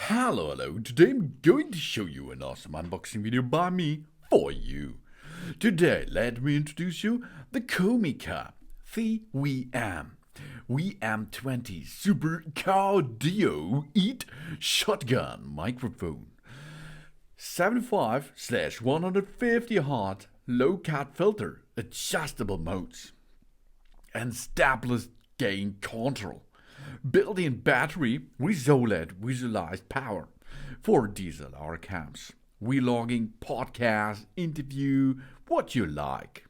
Hello, today I'm going to show you an awesome unboxing video by me for you. Today, let me introduce you the Comica CVM-VM20 Super-Cardioid shotgun microphone. 75/150 Hz low cut filter, adjustable modes, and Stepless Gain Control. Built-in battery with OLED Visualized Power for DSLR cams, vlogging, podcast, interview, what you like.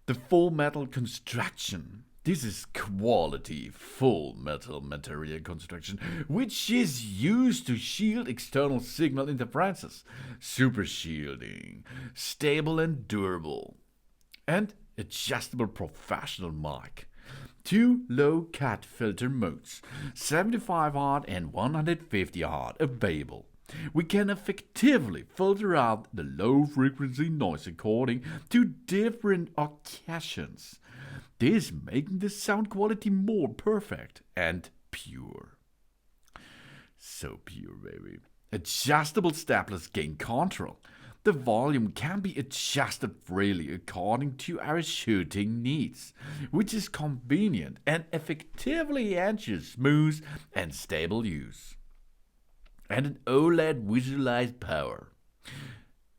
The full metal construction. This is quality full metal material construction, which is used to shield external signal interferences. Super shielding, stable and durable, and adjustable professional mic. Two low-cut filter modes, 75 Hz and 150 Hz available. We can effectively filter out the low-frequency noise according to different occasions. This making the sound quality more perfect and pure. So pure, baby. Adjustable Stepless Gain Control. The volume can be adjusted freely according to our shooting needs, which is convenient and effectively ensures smooth and stable use. And an OLED Visualized Power.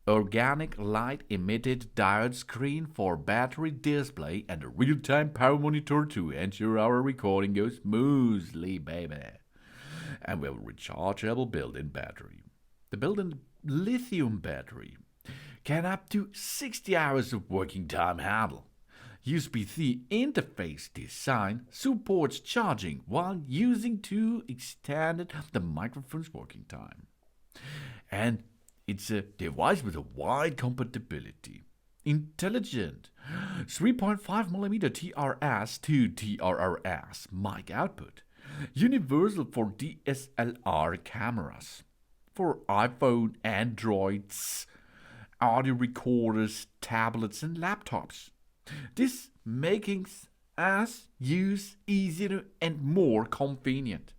Organic light emitted diode screen for battery display and a real-time power monitor to ensure our recording goes smoothly, baby. And we have a rechargeable built-in battery. The built-in lithium battery can up to 60 hours of working time handle. USB-C interface design supports charging while using to extend the microphone's working time. And it's a device with a wide compatibility. Intelligent 3.5mm TRS to TRRS mic output. Universal for DSLR cameras. For iPhone, Androids, audio recorders, tablets, and laptops. This making us use easier and more convenient.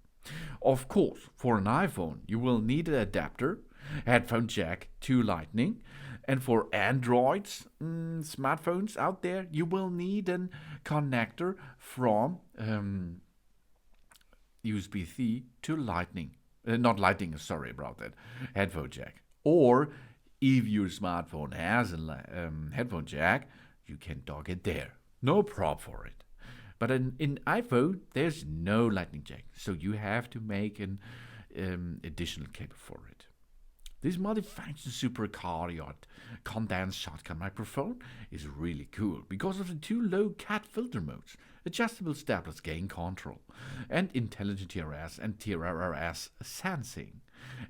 Of course, for an iPhone, you will need an adapter, headphone jack to Lightning, and for Androids, smartphones out there, you will need a connector from USB-C to Lightning. Not Lightning, sorry about that, headphone jack. Or if your smartphone has a headphone jack, you can dock it there. No problem for it. But in iPhone, there's no Lightning jack, so you have to make an additional cable for it. This multifunction Super-Cardioid condensed shotgun microphone is really cool because of the two low-cut filter modes, adjustable Stepless Gain Control, and intelligent TRS and TRRS sensing,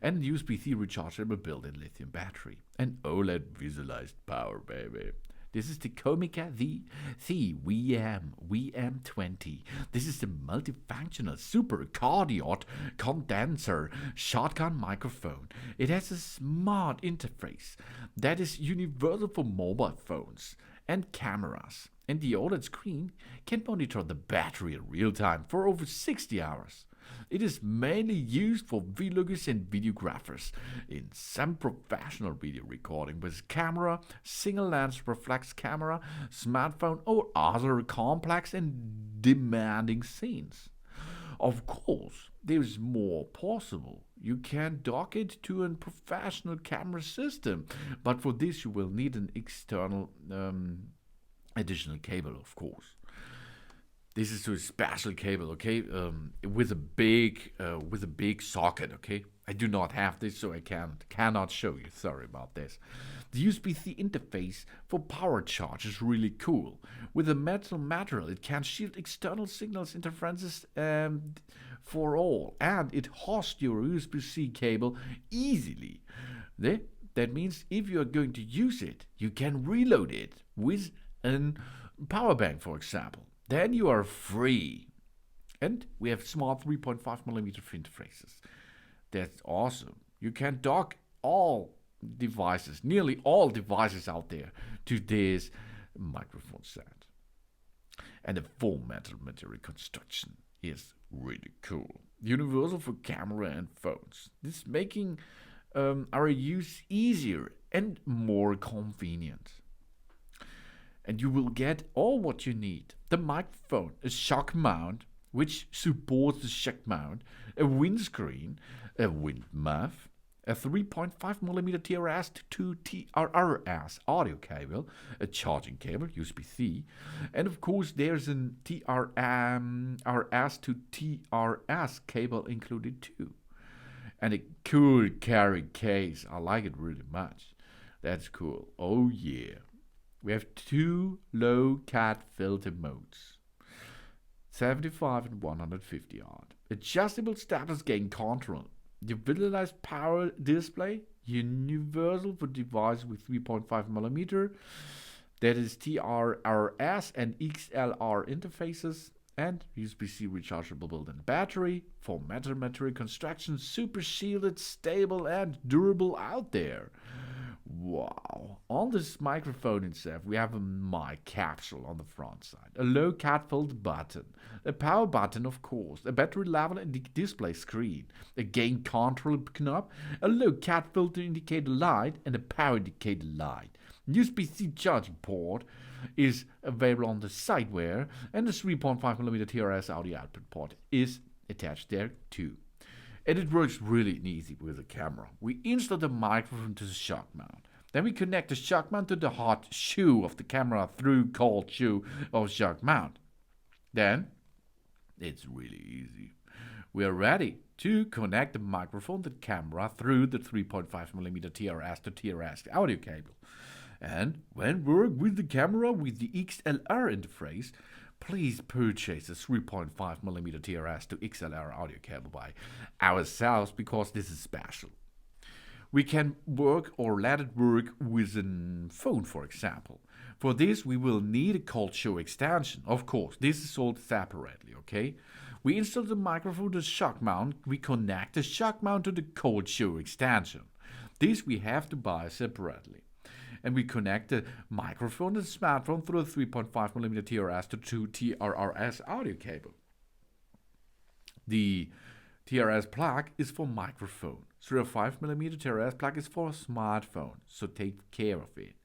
and USB-C rechargeable built-in lithium battery, and OLED Visualized Power, baby. This is the Comica CVM-VM20. This is the multifunctional Super-Cardioid condenser shotgun microphone. It has a smart interface that is universal for mobile phones and cameras. And the OLED screen can monitor the battery in real time for over 60 hours. It is mainly used for vloggers and videographers in some professional video recording with camera, single lens reflex camera, smartphone, or other complex and demanding scenes. Of course, there is more possible. You can dock it to a professional camera system, but for this you will need an external additional cable, of course. This is a special cable, okay, with a big socket, okay. I do not have this, so I cannot show you. Sorry about this. The USB-C interface for power charge is really cool. With a metal material, it can shield external signals interferences for all, and it hosts your USB-C cable easily. That means if you are going to use it, you can reload it with a power bank, for example. Then you are free. And we have smart 3.5mm interfaces. That's awesome. You can dock all devices, nearly all devices out there, to this microphone set. And the full metal material construction is really cool. universal for camera and phones. This is making our use easier and more convenient. And you will get all what you need. The microphone, a shock mount, which supports the shock mount, a windscreen, a wind muff, a 3.5mm TRS to TRRS audio cable, a charging cable, USB-C, and of course there's a TRS to TRS cable included too. And a cool carry case, I like it really much. That's cool, oh yeah. We have two low cat filter modes, 75 and 150 odd. Adjustable Stepless Gain Control. The Visualized Power display, universal for devices with 3.5mm, that is TRRS and XLR interfaces, and USB-C rechargeable built-in battery for material construction, super shielded, stable and durable out there. Wow. On this microphone itself, we have a mic capsule on the front side, a low cat filter button, a power button of course, a battery level and display screen, a gain control knob, a low cat filter indicator light and a power indicator light. USB-C charging port is available on the sideware, and the 3.5mm TRS audio output port is attached there too. And it works really easy with the camera. We install the microphone to the shock mount. Then we connect the shock mount to the hot shoe of the camera through cold shoe of shock mount. Then it's really easy. We are ready to connect the microphone to the camera through the 3.5mm TRS to TRS audio cable. And when work with the camera with the XLR interface, please purchase a 3.5mm TRS to XLR audio cable by ourselves because this is special. We can work or let it work with a phone, for example. For this, we will need a cold shoe extension. Of course, this is sold separately, okay? We install the microphone to the shock mount. We connect the shock mount to the cold shoe extension. This we have to buy separately. And we connect the microphone to the smartphone through a 3.5mm TRS to TRRS audio cable. The TRS plug is for microphone. 3.5mm TRS plug is for a smartphone, so take care of it.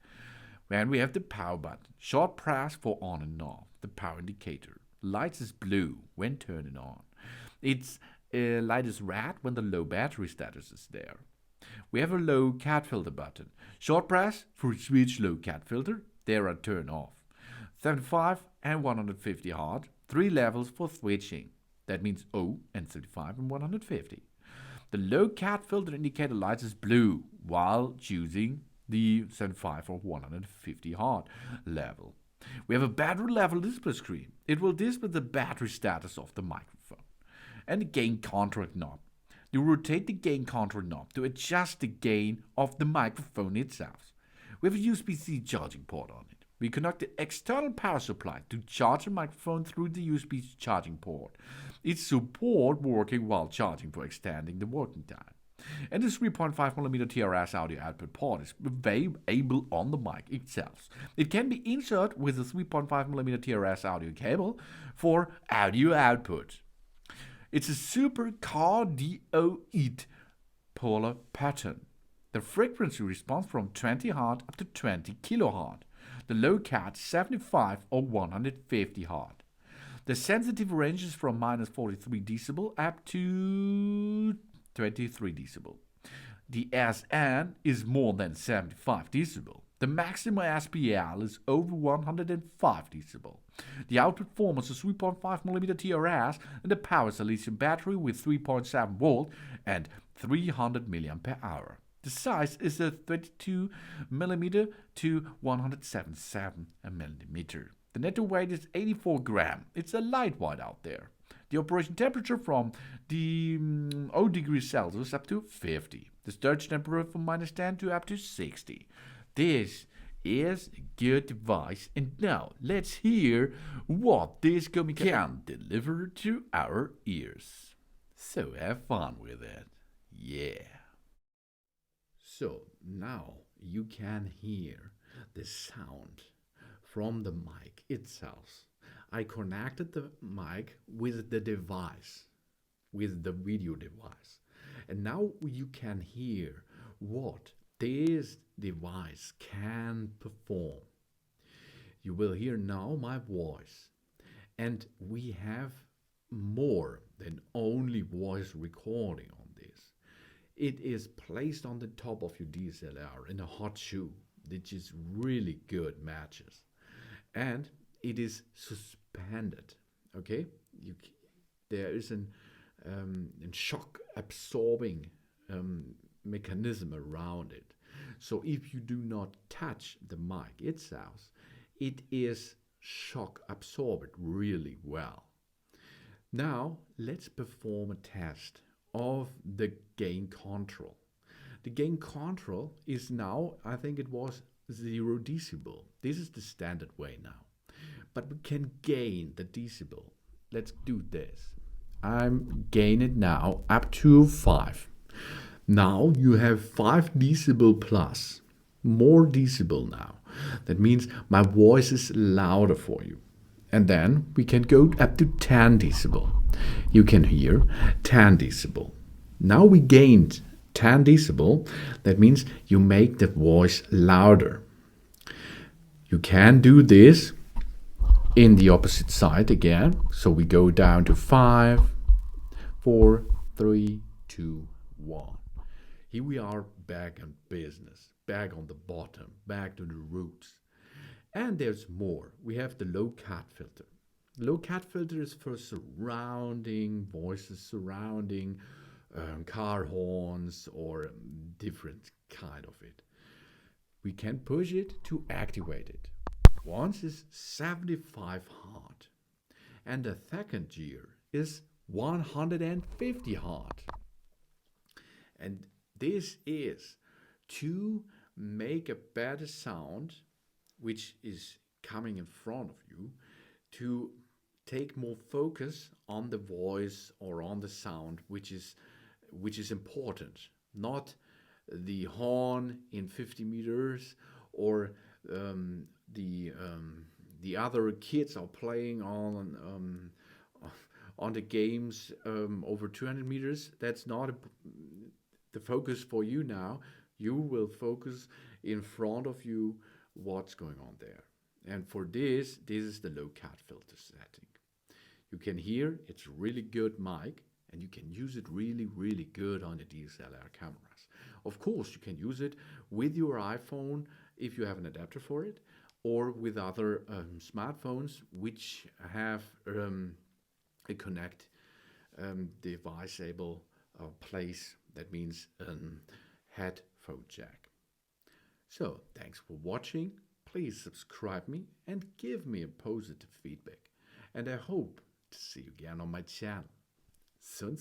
Then we have the power button. Short press for on and off. The power indicator. Light is blue when turning on. Its light is red when the low battery status is there. We have a low cat filter button. Short press for switch low cat filter. There are turn off. 75 and 150 Hz. 3 levels for switching. That means O and 35 and 150. The low cat filter indicator light is blue while choosing the 75 or 150 Hz level. We have a battery level display screen. It will display the battery status of the microphone. And the gain control knob. You rotate the gain control knob to adjust the gain of the microphone itself. We have a USB-C charging port on it. We connect the external power supply to charge the microphone through the USB charging port. It supports working while charging for extending the working time. And the 3.5mm TRS audio output port is available on the mic itself. It can be inserted with a 3.5mm TRS audio cable for audio output. It's a Super-Cardioid polar pattern. The frequency response from 20 Hz up to 20 kHz. The low cat 75 or 150 Hz. The sensitive range is from -43 dB up to 23 dB. The SN is more than 75 dB. The maximum SPL is over 105 dB. The output form is a 3.5mm TRS and a power lithium battery with 3.7 volt and 300 mAh. The size is a 32mm to 177 mm. The netto weight is 84 grams. It's a lightweight out there. The operation temperature from the 0 degrees Celsius up to 50. The storage temperature from -10 to up to 60. This is a good device, and now let's hear what this Comica can deliver to our ears. So have fun with it. Yeah. So now you can hear the sound from the mic itself. I connected the mic with the device with the video device. And now you can hear what this device can perform. You will hear now my voice. And we have more than only voice recording on this. It is placed on the top of your DSLR in a hot shoe, which is really good matches. And it is suspended, okay? There is an shock absorbing mechanism around it. So if you do not touch the mic itself, it is shock absorbed really well. Now let's perform a test of the gain control. The gain control is now, I think it was 0 decibel. This is the standard way now. But we can gain the decibel. Let's do this. I'm gaining now up to 5. Now you have 5 decibel plus. More decibel now. That means my voice is louder for you. And then we can go up to 10 decibel. You can hear 10 decibel. Now we gained 10 decibel. That means you make the voice louder. You can do this in the opposite side again. So we go down to 5, 4, 3, 2, 1. Here we are back in business, back on the bottom, back to the roots. And there's more. We have the low cut filter. Low cut filter is for surrounding voices, surrounding car horns or different kind of it. We can push it to activate it. Once is 75 Hz. And the second gear is 150 Hz. And this is to make a better sound, which is coming in front of you, to take more focus on the voice or on the sound, which is important, not the horn in 50 meters or the other kids are playing on the games over 200 meters. That's not the focus for you now. You will focus in front of you what's going on there. And for this is the low cut filter setting. You can hear it's really good mic, and you can use it really, really good on the DSLR cameras. Of course, you can use it with your iPhone if you have an adapter for it, or with other smartphones which have a connect device-able place. That means headphone jack. So, thanks for watching. Please subscribe me and give me a positive feedback. And I hope to see you again on my channel. Soon.